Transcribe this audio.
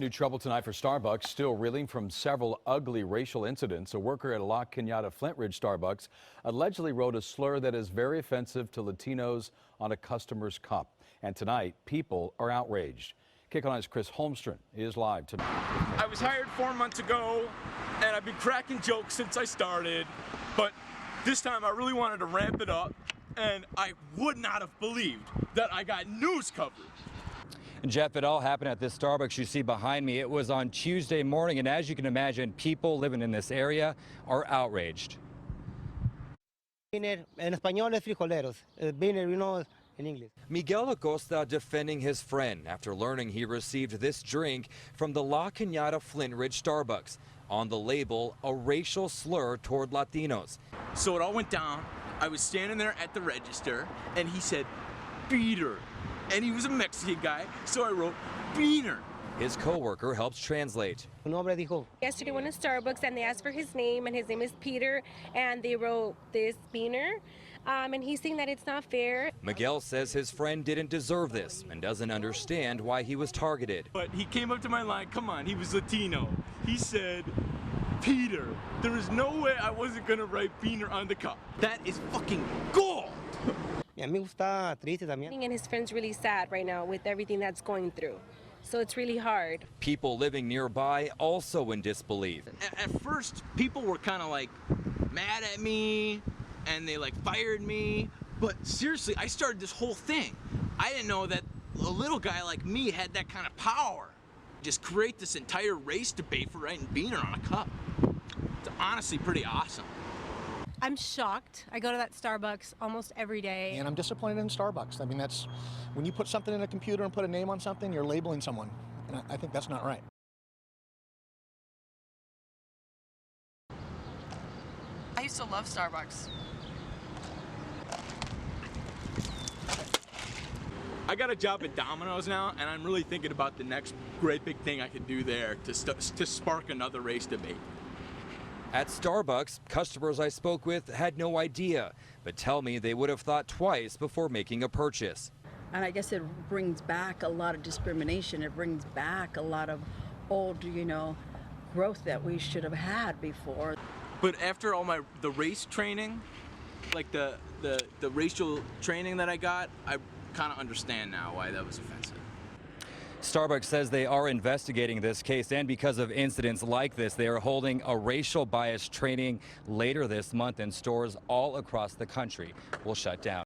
New trouble tonight for Starbucks, still reeling from several ugly racial incidents. A worker at La Cañada Flintridge Starbucks allegedly wrote a slur that is very offensive to Latinos on a customer's cup. And tonight, people are outraged. Kick On's Chris Holmstrom is live tonight. I was hired 4 months ago, and I've been cracking jokes since I started. But this time I really wanted to ramp it up, and I would not have believed that I got news coverage. And Jeff, it all happened at this Starbucks you see behind me. It was on Tuesday morning, and as you can imagine, people living in this area are outraged. En español es frijoleros. Beaner, you know, in English. Miguel Acosta defending his friend after learning he received this drink from the La Cañada Flintridge Starbucks. On the label, a racial slur toward Latinos. So it all went down. I was standing there at the register, and he said, "Peter." And he was a Mexican guy, so I wrote Beaner. His co-worker helps translate. Yesterday went to Starbucks and they asked for his name, and his name is Peter, and they wrote this Beaner. And he's saying that it's not fair. Miguel says his friend didn't deserve this and doesn't understand why he was targeted. But he came up to my line, come on, he was Latino. He said, "Peter, there is no way I wasn't gonna write Beaner on the cup." That is fucking gold. And his friend's really sad right now with everything that's going through. So it's really hard. People living nearby also in disbelief. At first, people were kind of like mad at me, and they like fired me. But seriously, I started this whole thing. I didn't know that a little guy like me had that kind of power. Just create this entire race debate for writing Beaner on a cup. It's honestly pretty awesome. I'm shocked. I go to that Starbucks almost every day. And I'm disappointed in Starbucks. I mean, that's when you put something in a computer and put a name on something, you're labeling someone. And I think that's not right. I used to love Starbucks. I got a job at Domino's now, and I'm really thinking about the next great big thing I could do there to spark another race debate. At Starbucks, customers I spoke with had no idea, but tell me they would have thought twice before making a purchase. And I guess it brings back a lot of discrimination. It brings back a lot of old, growth that we should have had before. But after all the race training, like the racial training that I got, I kind of understand now why that was offensive. Starbucks says they are investigating this case, and because of incidents like this, they are holding a racial bias training later this month, and stores all across the country will shut down.